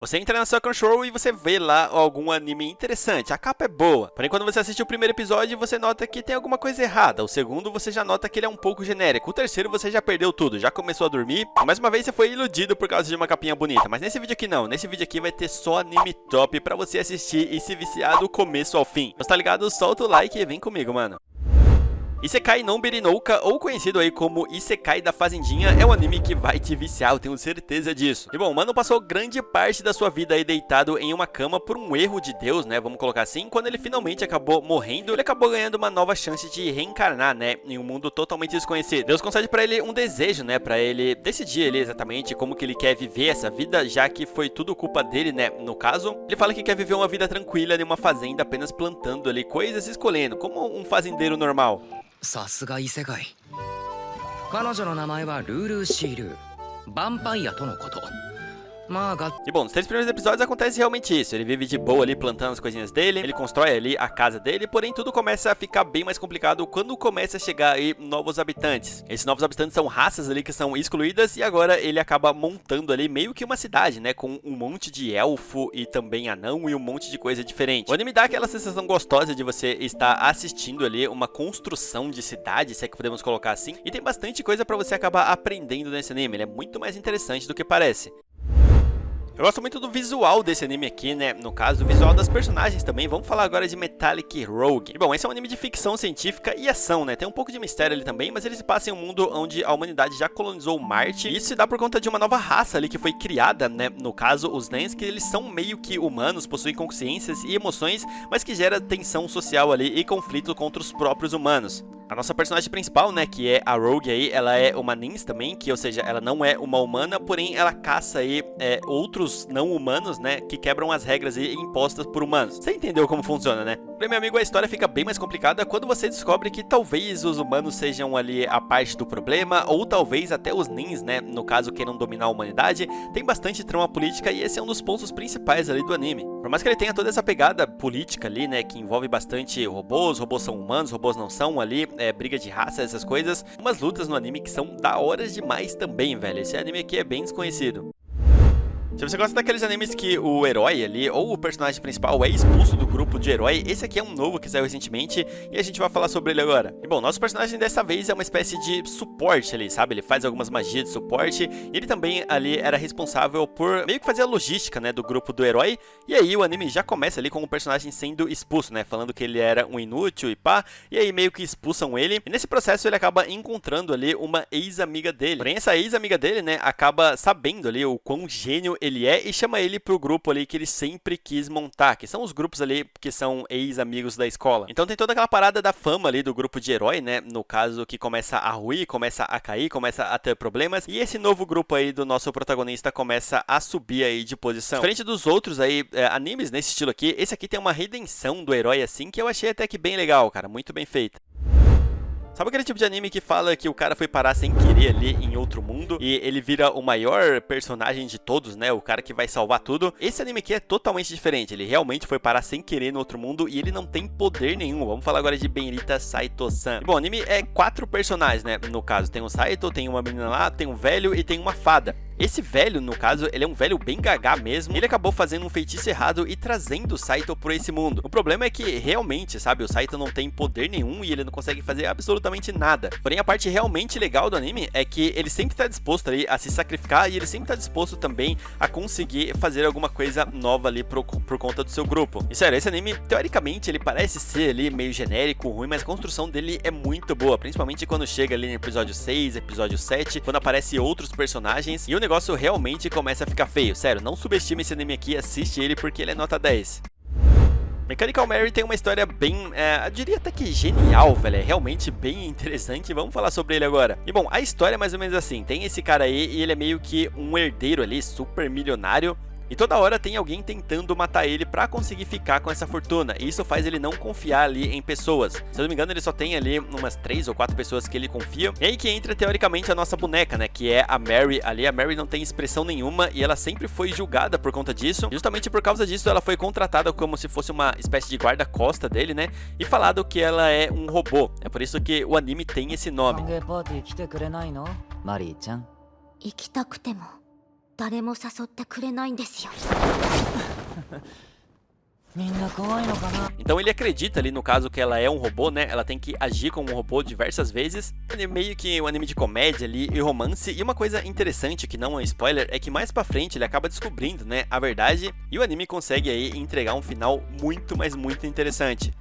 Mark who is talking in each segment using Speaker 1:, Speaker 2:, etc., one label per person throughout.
Speaker 1: Você entra na sua Crunchyroll e você vê lá algum anime interessante, a capa é boa. Porém, quando você assiste o primeiro episódio, você nota que tem alguma coisa errada. O segundo, você já nota que ele é um pouco genérico. O terceiro, você já perdeu tudo, já começou a dormir. E mais uma vez, você foi iludido por causa de uma capinha bonita. Mas nesse vídeo aqui não, nesse vídeo aqui vai ter só anime top pra você assistir e se viciar do começo ao fim. Então tá ligado? Solta o like e vem comigo, mano. Isekai no Birinouka, ou conhecido aí como Isekai da Fazendinha, é um anime que vai te viciar, eu tenho certeza disso. E bom, o mano passou grande parte da sua vida aí deitado em uma cama por um erro de Deus, né, vamos colocar assim. Quando ele finalmente acabou morrendo, ele acabou ganhando uma nova chance de reencarnar, né, em um mundo totalmente desconhecido. Deus concede pra ele um desejo, né, pra ele decidir ali exatamente como que ele quer viver essa vida, já que foi tudo culpa dele, né, no caso. Ele fala que quer viver uma vida tranquila em uma fazenda, apenas plantando ali coisas e escolhendo, como um fazendeiro normal.
Speaker 2: さすが異世界。彼女の名前はルールーシール。ヴァンパイアとのこと。まあが
Speaker 1: E bom, nos 3 primeiros episódios acontece realmente isso. Ele vive de boa ali plantando as coisinhas dele, ele constrói ali a casa dele, porém tudo começa a ficar bem mais complicado quando começa a chegar aí novos habitantes. Esses novos habitantes são raças ali que são excluídas e agora ele acaba montando ali meio que uma cidade, né, com um monte de elfo e também anão e um monte de coisa diferente. O anime dá aquela sensação gostosa de você estar assistindo ali uma construção de cidade, se é que podemos colocar assim, e tem bastante coisa pra você acabar aprendendo nesse anime. Ele é muito mais interessante do que parece. Eu gosto muito do visual desse anime aqui, né? No caso, o visual das personagens também. Vamos falar agora de Metallic Rogue. E bom, esse é um anime de ficção científica e ação, né? Tem um pouco de mistério ali também, mas ele se passa em um mundo onde a humanidade já colonizou Marte. E isso se dá por conta de uma nova raça ali que foi criada, né? No caso, os Nens, que eles são meio que humanos, possuem consciências e emoções, mas que gera tensão social ali e conflito contra os próprios humanos. A nossa personagem principal, né, que é a Rogue aí, ela é uma Nins também, que ou seja, ela não é uma humana, porém ela caça aí outros não humanos, né, que quebram as regras aí impostas por humanos. Você entendeu como funciona, né? Porém, meu amigo, a história fica bem mais complicada quando você descobre que talvez os humanos sejam ali a parte do problema, ou talvez até os Nins, né, no caso queiram dominar a humanidade. Tem bastante trama política e esse é um dos pontos principais ali do anime. Por mais que ele tenha toda essa pegada política ali, né, que envolve bastante robôs são humanos, robôs não são ali, briga de raça, essas coisas. Umas lutas no anime que são da hora demais também, velho. Esse anime aqui é bem desconhecido. Se você gosta daqueles animes que o herói ali, ou o personagem principal, é expulso do grupo de herói, esse aqui é um novo que saiu recentemente e a gente vai falar sobre ele agora. E bom, nosso personagem dessa vez é uma espécie de suporte ali, sabe? Ele faz algumas magias de suporte e ele também ali era responsável por meio que fazer a logística, né, do grupo do herói. E aí o anime já começa ali com o personagem sendo expulso, né? Falando que ele era um inútil e pá, e aí meio que expulsam ele. E nesse processo ele acaba encontrando ali uma ex-amiga dele. Porém, essa ex-amiga dele, né, acaba sabendo ali o quão gênio ele é e chama ele pro grupo ali que ele sempre quis montar, que são os grupos ali que são ex-amigos da escola. Então tem toda aquela parada da fama ali do grupo de herói, né, no caso que começa a ruir, começa a cair, começa a ter problemas, e esse novo grupo aí do nosso protagonista começa a subir aí de posição. Diferente dos outros aí animes nesse estilo aqui, esse aqui tem uma redenção do herói assim que eu achei até que bem legal, cara, muito bem feita. Sabe aquele tipo de anime que fala que o cara foi parar sem querer ali em outro mundo e ele vira o maior personagem de todos, né? O cara que vai salvar tudo. Esse anime aqui é totalmente diferente. Ele realmente foi parar sem querer no outro mundo e ele não tem poder nenhum. Vamos falar agora de Benrita Saito-san. Bom, o anime é 4 personagens, né? No caso, tem o Saito, tem uma menina lá, tem um velho e tem uma fada. Esse velho, no caso, ele é um velho bem gagá mesmo. Ele acabou fazendo um feitiço errado e trazendo o Saito por esse mundo. O problema é que, realmente, sabe, o Saito não tem poder nenhum e ele não consegue fazer absolutamente nada. Porém, a parte realmente legal do anime é que ele sempre tá disposto ali a se sacrificar e ele sempre tá disposto também a conseguir fazer alguma coisa nova ali por conta do seu grupo. E sério, esse anime, teoricamente, ele parece ser ali meio genérico, ruim, mas a construção dele é muito boa. Principalmente quando chega ali no episódio 6, episódio 7, quando aparecem outros personagens e o negócio realmente começa a ficar feio. Sério, não subestime esse anime aqui, assiste ele porque ele é nota 10. Mechanical Mary tem uma história bem, eu diria até que genial, velho, é realmente bem interessante, vamos falar sobre ele agora. E bom, a história é mais ou menos assim, tem esse cara aí e ele é meio que um herdeiro ali, super milionário, e toda hora tem alguém tentando matar ele pra conseguir ficar com essa fortuna. E isso faz ele não confiar ali em pessoas. Se eu não me engano, ele só tem ali umas 3 ou 4 pessoas que ele confia. E aí que entra, teoricamente, a nossa boneca, né? Que é a Mary ali. A Mary não tem expressão nenhuma e ela sempre foi julgada por conta disso. Justamente por causa disso, ela foi contratada como se fosse uma espécie de guarda-costa dele, né? E falado que ela é um robô. É por isso que o anime tem esse nome.
Speaker 3: 行きたくても誰も誘ってくれないんですよ。
Speaker 1: Então ele acredita ali no caso que ela é um robô, né? Ela tem que agir como um robô diversas vezes. É meio que um anime de comédia ali e romance. E uma coisa interessante que não é spoiler é que mais pra frente ele acaba descobrindo, né, a verdade. E o anime consegue aí entregar um final muito, mas muito interessante.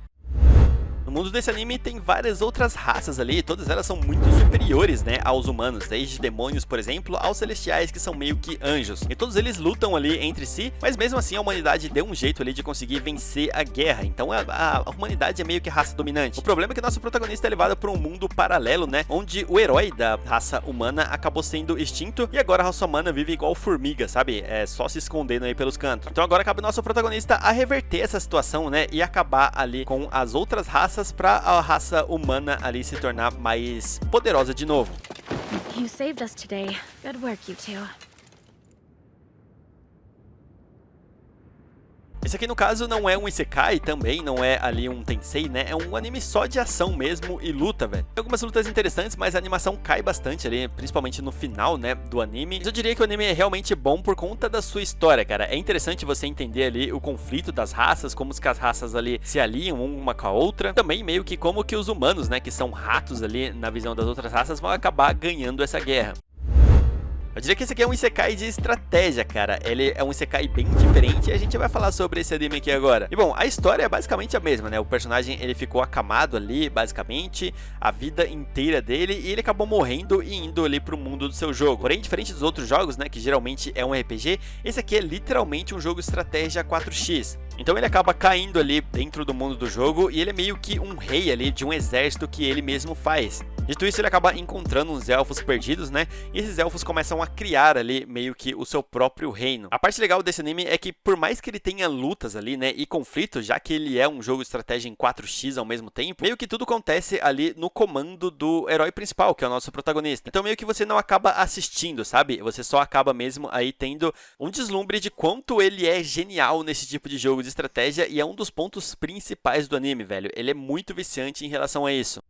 Speaker 1: No mundo desse anime tem várias outras raças ali, todas elas são muito superiores, né, aos humanos, desde demônios, por exemplo, aos celestiais, que são meio que anjos. E todos eles lutam ali entre si, mas mesmo assim a humanidade deu um jeito ali de conseguir vencer a guerra. Então a humanidade é meio que raça dominante. O problema é que nosso protagonista é levado para um mundo paralelo, né, onde o herói da raça humana acabou sendo extinto e agora a raça humana vive igual formiga, sabe? É só se escondendo aí pelos cantos. Então agora cabe ao nosso protagonista a reverter essa situação, né, e acabar ali com as outras raças para a raça humana ali se tornar mais poderosa de novo.
Speaker 3: You saved us today. Good work, you two.
Speaker 1: Esse aqui no caso não é um Isekai, também não é ali um Tensei, né? É um anime só de ação mesmo e luta, velho. Tem algumas lutas interessantes, mas a animação cai bastante ali, principalmente no final, né, do anime. Mas eu diria que o anime é realmente bom por conta da sua história, cara. É interessante você entender ali o conflito das raças, como que as raças ali se aliam uma com a outra. Também meio que como que os humanos, né, que são ratos ali na visão das outras raças, vão acabar ganhando essa guerra. Eu diria que esse aqui é um Isekai de estratégia, cara. Ele é um Isekai bem diferente e a gente vai falar sobre esse anime aqui agora. E bom, a história é basicamente a mesma, né? O personagem, ele ficou acamado ali, basicamente, a vida inteira dele, e ele acabou morrendo e indo ali pro mundo do seu jogo. Porém, diferente dos outros jogos, né, que geralmente é um RPG, esse aqui é literalmente um jogo estratégia 4x. Então ele acaba caindo ali dentro do mundo do jogo e ele é meio que um rei ali de um exército que ele mesmo faz. Dito isso, ele acaba encontrando uns elfos perdidos, né? E esses elfos começam a criar ali meio que o seu próprio reino. A parte legal desse anime é que por mais que ele tenha lutas ali, né, e conflitos, já que ele é um jogo de estratégia em 4x ao mesmo tempo, meio que tudo acontece ali no comando do herói principal, que é o nosso protagonista. Então meio que você não acaba assistindo, sabe? Você só acaba mesmo aí tendo um deslumbre de quanto ele é genial nesse tipo de jogo de estratégia e é um dos pontos principais do anime, velho. Ele é muito viciante em relação a isso.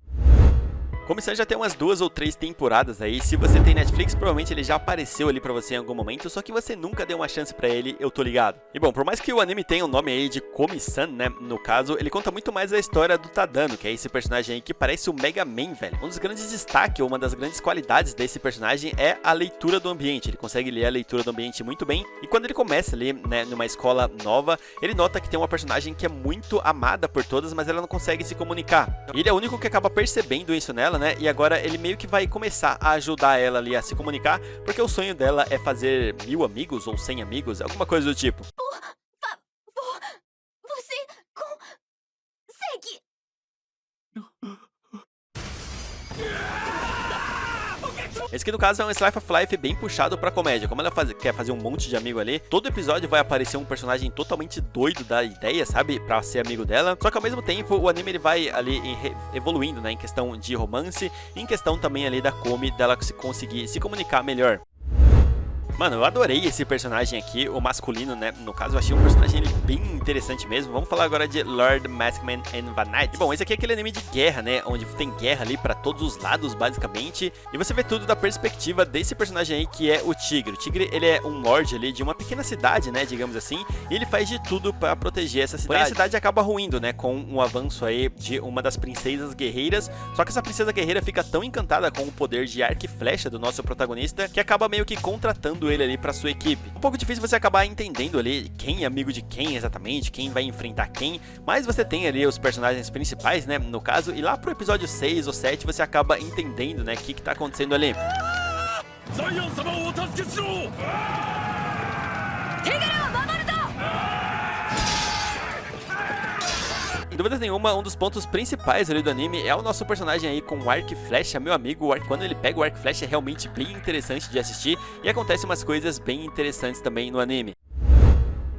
Speaker 1: Como já tem umas 2 ou 3 temporadas aí, se você tem Netflix, provavelmente ele já apareceu ali pra você em algum momento, só que você nunca deu uma chance pra ele, eu tô ligado. E bom, por mais que o anime tenha o nome aí de Komi-san, né, no caso, ele conta muito mais a história do Tadano, que é esse personagem aí que parece o Mega Man, velho. Um dos grandes destaques, ou uma das grandes qualidades desse personagem é a leitura do ambiente. Ele consegue ler a leitura do ambiente muito bem, e quando ele começa ali, né, numa escola nova, ele nota que tem uma personagem que é muito amada por todas, mas ela não consegue se comunicar. E ele é o único que acaba percebendo isso nela, né? E agora ele meio que vai começar a ajudar ela ali a se comunicar, porque o sonho dela é fazer 1000 amigos ou 100 amigos, alguma coisa do tipo.
Speaker 3: Você consegue?
Speaker 1: Esse aqui no caso é um slice of life bem puxado pra comédia. Como ela quer fazer um monte de amigo ali, todo episódio vai aparecer um personagem totalmente doido da ideia, sabe? Pra ser amigo dela. Só que ao mesmo tempo o anime ele vai ali evoluindo, né? Em questão de romance e em questão também ali da Komi, dela conseguir se comunicar melhor. Mano, eu adorei esse personagem aqui, o masculino, né? No caso, eu achei um personagem ele bem interessante mesmo. Vamos falar agora de Lord Maskman and Vanite. Bom, esse aqui é aquele anime de guerra, né? Onde tem guerra ali pra todos os lados, basicamente. E você vê tudo da perspectiva desse personagem aí, que é o Tigre. O Tigre, ele é um lord ali de uma pequena cidade, né? Digamos assim. E ele faz de tudo pra proteger essa cidade. Porém, a cidade acaba ruindo, né? Com um avanço aí de uma das princesas guerreiras. Só que essa princesa guerreira fica tão encantada com o poder de arco e flecha do nosso protagonista, que acaba meio que contratando ele ali pra sua equipe. Um pouco difícil você acabar entendendo ali quem é amigo de quem exatamente, quem vai enfrentar quem, mas você tem ali os personagens principais, né, no caso, e lá pro episódio 6 ou 7 você acaba entendendo, né, o que tá acontecendo ali. Sem dúvida nenhuma, um dos pontos principais ali do anime é o nosso personagem aí com o arco e flecha, meu amigo. Quando ele pega o arco e flecha é realmente bem interessante de assistir e acontecem umas coisas bem interessantes também no anime.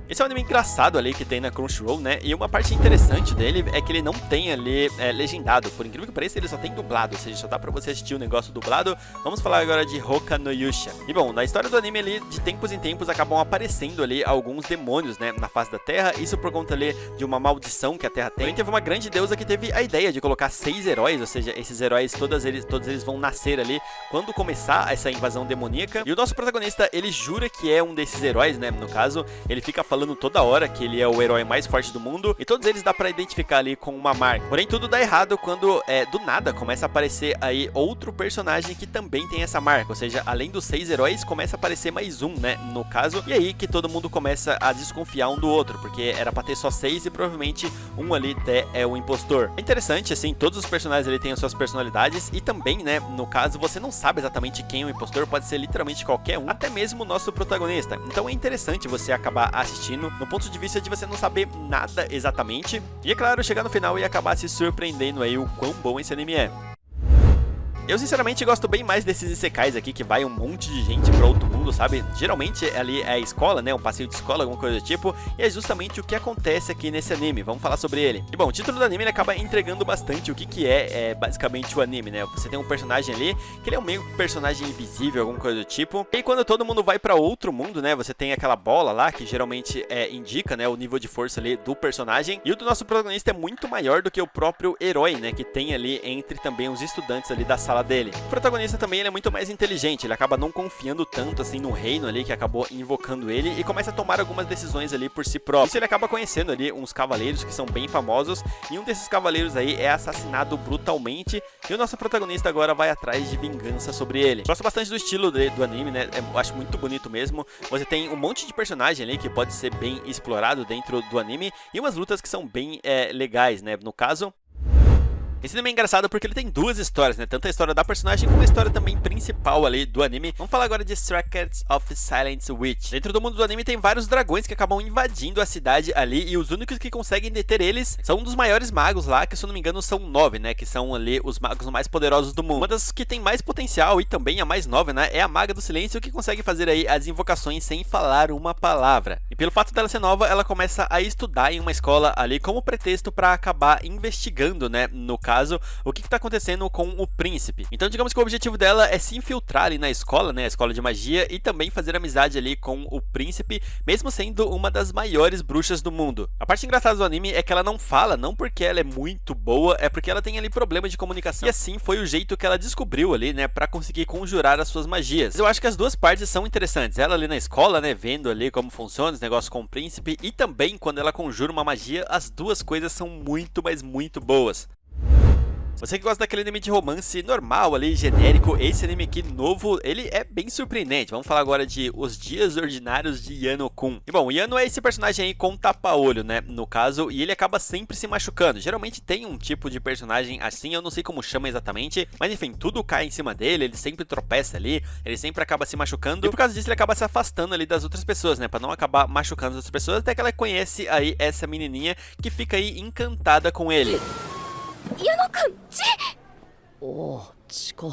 Speaker 1: Esse é um anime engraçado ali que tem na Crunchyroll, né? E uma parte interessante dele é que ele não tem ali legendado. Por incrível que pareça, ele só tem dublado, ou seja, só dá pra você assistir o negócio dublado. Vamos falar agora de Hoka no Yusha. E bom, na história do anime ali, de tempos em tempos, acabam aparecendo ali alguns demônios, né, na face da Terra. Isso por conta ali de uma maldição que a Terra tem. Porém, teve uma grande deusa que teve a ideia de colocar 6 heróis, ou seja, esses heróis, todos eles vão nascer ali quando começar essa invasão demoníaca. E o nosso protagonista, ele jura que é um desses heróis, né, no caso, ele fica falando toda hora que ele é o herói mais forte do mundo, e todos eles dá pra identificar ali com uma marca. Porém, tudo dá errado quando, do nada, começa a aparecer aí outro personagem que também tem essa marca, ou seja, além dos 6 heróis, começa a aparecer mais um, né, no caso, e aí que todo mundo começa a desconfiar um do outro, porque era pra ter só 6 e provavelmente um ali até é o impostor. É interessante, assim, todos os personagens ali têm as suas personalidades, e também, né, no caso, você não sabe exatamente quem é o impostor, pode ser literalmente qualquer um, até mesmo o nosso protagonista. Então é interessante você acabar assistindo no ponto de vista de você não saber nada exatamente, e é claro, chegar no final e acabar se surpreendendo aí o quão bom esse anime é. Eu sinceramente gosto bem mais desses isekais aqui, que vai um monte de gente pra outro mundo, sabe? Geralmente ali é a escola, né? Um passeio de escola, alguma coisa do tipo. E é justamente o que acontece aqui nesse anime. Vamos falar sobre ele. E bom, o título do anime ele acaba entregando bastante o que é basicamente o anime, né? Você tem um personagem ali, que ele é um meio personagem invisível, alguma coisa do tipo. E quando todo mundo vai pra outro mundo, né? Você tem aquela bola lá, que geralmente indica, né? O nível de força ali do personagem. E o do nosso protagonista é muito maior do que o próprio herói, né? Que tem ali entre também os estudantes ali da sala dele. O protagonista também ele é muito mais inteligente, ele acaba não confiando tanto assim no reino ali que acabou invocando ele e começa a tomar algumas decisões ali por si próprio. Isso ele acaba conhecendo ali uns cavaleiros que são bem famosos, e um desses cavaleiros aí é assassinado brutalmente, e o nosso protagonista agora vai atrás de vingança sobre ele. Gosto bastante do estilo do anime, né? Eu acho muito bonito mesmo. Você tem um monte de personagem ali que pode ser bem explorado dentro do anime, e umas lutas que são bem legais, né? No caso, esse anime é engraçado porque ele tem duas histórias, né? Tanto a história da personagem como a história também principal ali do anime. Vamos falar agora de Strikers of Silent Witch. Dentro do mundo do anime tem vários dragões que acabam invadindo a cidade ali, e os únicos que conseguem deter eles são um dos maiores magos lá, que se eu não me engano são 9, né? Que são ali os magos mais poderosos do mundo. Uma das que tem mais potencial e também a mais nova, né? É a Maga do Silêncio, que consegue fazer aí as invocações sem falar uma palavra. E pelo fato dela ser nova, ela começa a estudar em uma escola ali como pretexto para acabar investigando, né? No caso, o que está acontecendo com o príncipe. Então, digamos que o objetivo dela é se infiltrar ali na escola, né, a escola de magia, e também fazer amizade ali com o príncipe, mesmo sendo uma das maiores bruxas do mundo. A parte engraçada do anime é que ela não fala, não porque ela é muito boa, é porque ela tem ali problema de comunicação. E assim foi o jeito que ela descobriu ali, né, para conseguir conjurar as suas magias. Eu acho que as duas partes são interessantes. Ela ali na escola, né, vendo ali como funciona os negócios com o príncipe, e também quando ela conjura uma magia, as duas coisas são muito, mas muito boas. Você que gosta daquele anime de romance normal ali, genérico, esse anime aqui novo, ele é bem surpreendente. Vamos falar agora de Os Dias Ordinários de Yano-kun. E bom, o Yano é esse personagem aí com tapa-olho, né, no caso, e ele acaba sempre se machucando. Geralmente tem um tipo de personagem assim, eu não sei como chama exatamente, mas enfim, tudo cai em cima dele, ele sempre tropeça ali, ele sempre acaba se machucando, e por causa disso ele acaba se afastando ali das outras pessoas, né, pra não acabar machucando as outras pessoas, até que ela conhece aí essa menininha que fica aí encantada com ele.
Speaker 3: Yano-kun, Chi!
Speaker 4: おお、血か。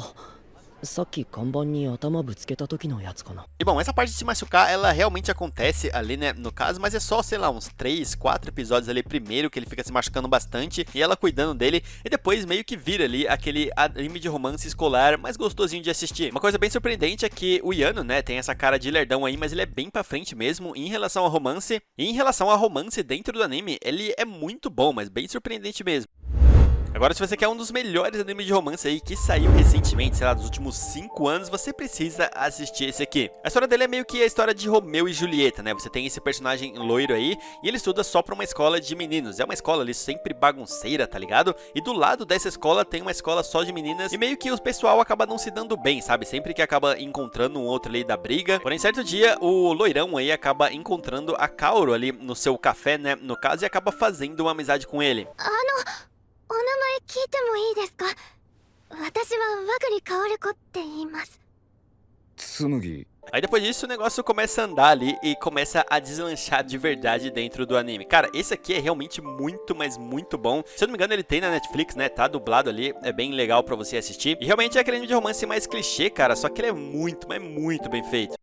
Speaker 4: さっき看板に頭ぶつけた時のやつかな。
Speaker 1: E bom, essa parte de se machucar, ela realmente acontece ali, né, no caso, mas é só, sei lá, uns 3, 4 episódios ali primeiro que ele fica se machucando bastante e ela cuidando dele, e depois meio que vira ali aquele anime de romance escolar mais gostosinho de assistir. Uma coisa bem surpreendente é que o Yano, né, tem essa cara de lerdão aí, mas ele é bem pra frente mesmo em relação ao romance, e em relação ao romance dentro do anime, ele é muito bom, mas bem surpreendente mesmo. Agora, se você quer um dos melhores animes de romance aí que saiu recentemente, sei lá, dos últimos 5 anos, você precisa assistir esse aqui. A história dele é meio que a história de Romeu e Julieta, né? Você tem esse personagem loiro aí, e ele estuda só pra uma escola de meninos. É uma escola ali sempre bagunceira, tá ligado? E do lado dessa escola tem uma escola só de meninas, e meio que o pessoal acaba não se dando bem, sabe? Sempre que acaba encontrando um outro ali da briga. Porém, certo dia, o loirão aí acaba encontrando a Kaoru ali no seu café, né? No caso, e acaba fazendo uma amizade com ele.
Speaker 3: お名前聞いてもいいですか？私は和栗薫子って言います。
Speaker 4: 紬。
Speaker 1: Aí depois disso o negócio começa a andar ali e começa a deslanchar de verdade dentro do anime. Cara, esse aqui é realmente muito, mas muito bom. Se eu não me engano ele tem na Netflix, né? Tá dublado ali, é bem legal pra você assistir. E realmente é aquele anime de romance mais clichê, cara, só que ele é muito, mas muito bem feito.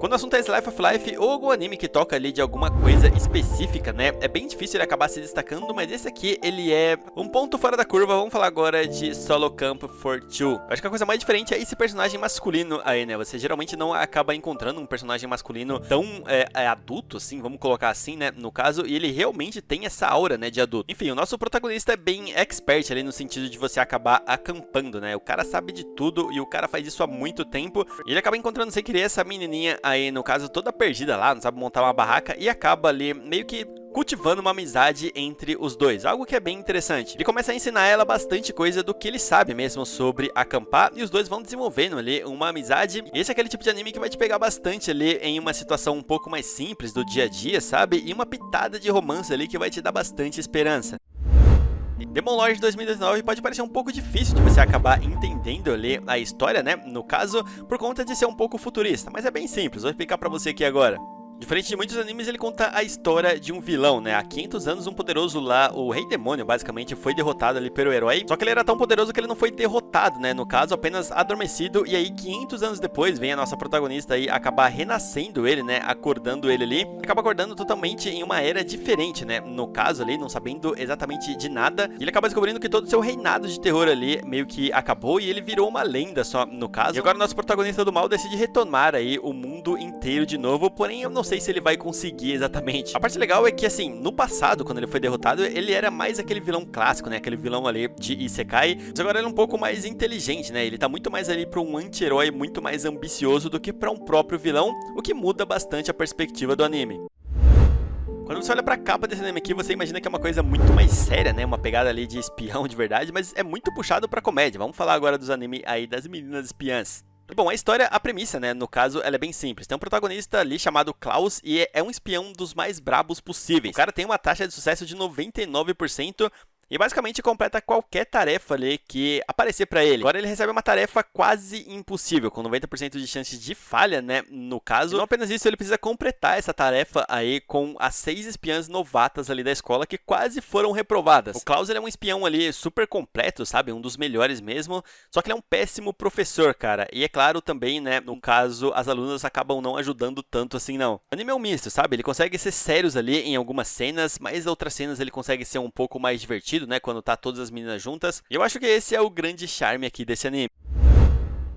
Speaker 1: Quando o assunto é Slice of Life ou algum anime que toca ali de alguma coisa específica, né, é bem difícil ele acabar se destacando, mas esse aqui, ele é um ponto fora da curva. Vamos falar agora de Solo Camp for Two. Eu acho que a coisa mais diferente é esse personagem masculino aí, né, você geralmente não acaba encontrando um personagem masculino tão adulto, assim, vamos colocar assim, né, no caso, e ele realmente tem essa aura, né, de adulto. Enfim, o nosso protagonista é bem expert ali no sentido de você acabar acampando, né, o cara sabe de tudo e o cara faz isso há muito tempo, e ele acaba encontrando sem querer essa menininha aí, no caso, toda perdida lá, não sabe montar uma barraca, e acaba ali meio que cultivando uma amizade entre os dois, algo que é bem interessante. Ele começa a ensinar ela bastante coisa do que ele sabe mesmo sobre acampar, e os dois vão desenvolvendo ali uma amizade. Esse é aquele tipo de anime que vai te pegar bastante ali em uma situação um pouco mais simples do dia a dia, sabe? E uma pitada de romance ali que vai te dar bastante esperança. Demon Lord 2019 pode parecer um pouco difícil de você acabar entendendo ali a história, né, no caso, por conta de ser um pouco futurista, mas é bem simples, vou explicar pra você aqui agora. Diferente de muitos animes, ele conta a história de um vilão, né? Há 500 anos, um poderoso lá, o Rei Demônio, basicamente, foi derrotado ali pelo herói. Só que ele era tão poderoso que ele não foi derrotado, né? No caso, apenas adormecido. E aí, 500 anos depois, vem a nossa protagonista aí acabar renascendo ele, né? Acordando ele ali. Acaba acordando totalmente em uma era diferente, né? No caso ali, não sabendo exatamente de nada. E ele acaba descobrindo que todo o seu reinado de terror ali meio que acabou e ele virou uma lenda só, no caso. E agora o nosso protagonista do mal decide retomar aí o mundo inteiro de novo, porém eu não sei se ele vai conseguir exatamente. A parte legal é que, assim, no passado, quando ele foi derrotado, ele era mais aquele vilão clássico, né? Aquele vilão ali de Isekai. Mas agora ele é um pouco mais inteligente, né? Ele tá muito mais ali pra um anti-herói muito mais ambicioso do que pra um próprio vilão, o que muda bastante a perspectiva do anime. Quando você olha pra capa desse anime aqui, você imagina que é uma coisa muito mais séria, né? Uma pegada ali de espião de verdade, mas é muito puxado pra comédia. Vamos falar agora dos animes aí das meninas espiãs. Bom, a história, a premissa, né, no caso, ela é bem simples. Tem um protagonista ali chamado Klaus e é um espião dos mais brabos possíveis. O cara tem uma taxa de sucesso de 99%. E basicamente completa qualquer tarefa ali que aparecer pra ele. Agora ele recebe uma tarefa quase impossível, com 90% de chance de falha, né, no caso. E não apenas isso, ele precisa completar essa tarefa aí com as 6 espiãs novatas ali da escola que quase foram reprovadas. O Klaus, ele é um espião ali super completo, sabe, um dos melhores mesmo, só que ele é um péssimo professor, cara. E é claro também, né, no caso, as alunas acabam não ajudando tanto assim, não. O anime é um misto, sabe, ele consegue ser sérios ali em algumas cenas, mas outras cenas ele consegue ser um pouco mais divertido, né, quando tá todas as meninas juntas. E eu acho que esse é o grande charme aqui desse anime.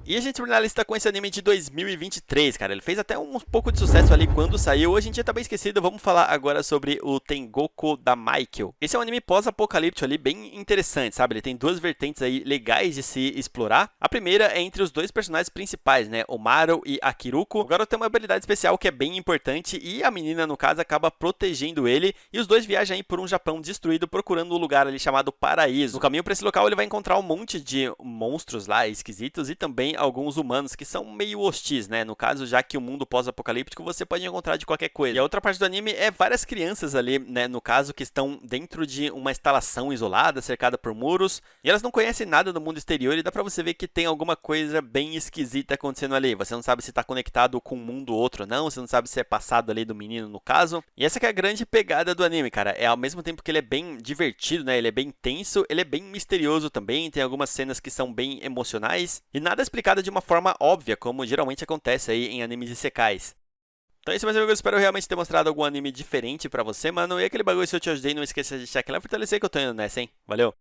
Speaker 1: E a gente termina a lista com esse anime de 2023, cara. Ele fez até um pouco de sucesso ali quando saiu. Hoje em dia tá bem esquecido. Vamos falar agora sobre o Tengoku Damaikyo. Esse é um anime pós-apocalíptico ali, bem interessante, sabe? Ele tem duas vertentes aí legais de se explorar. A primeira é entre os dois personagens principais, né? O Maru e a Kiruko. O garoto tem uma habilidade especial que é bem importante e a menina, no caso, acaba protegendo ele. E os dois viajam aí por um Japão destruído, procurando um lugar ali chamado Paraíso. No caminho para esse local, ele vai encontrar um monte de monstros lá esquisitos e também alguns humanos que são meio hostis, né? No caso, já que o mundo pós-apocalíptico você pode encontrar de qualquer coisa. E a outra parte do anime é várias crianças ali, né? No caso, que estão dentro de uma instalação isolada, cercada por muros. E elas não conhecem nada do mundo exterior e dá pra você ver que tem alguma coisa bem esquisita acontecendo ali. Você não sabe se tá conectado com um mundo ou outro ou não. Você não sabe se é passado ali do menino, no caso. E essa que é a grande pegada do anime, cara. É ao mesmo tempo que ele é bem divertido, né? Ele é bem tenso, ele é bem misterioso também. Tem algumas cenas que são bem emocionais. E nada explicado de uma forma óbvia, como geralmente acontece aí em animes isekais. Então é isso, meus amigos. Eu espero realmente ter mostrado algum anime diferente pra você, mano. E aquele bagulho, se eu te ajudei, não esqueça de deixar aquela fortalecer que eu tô indo nessa, hein? Valeu!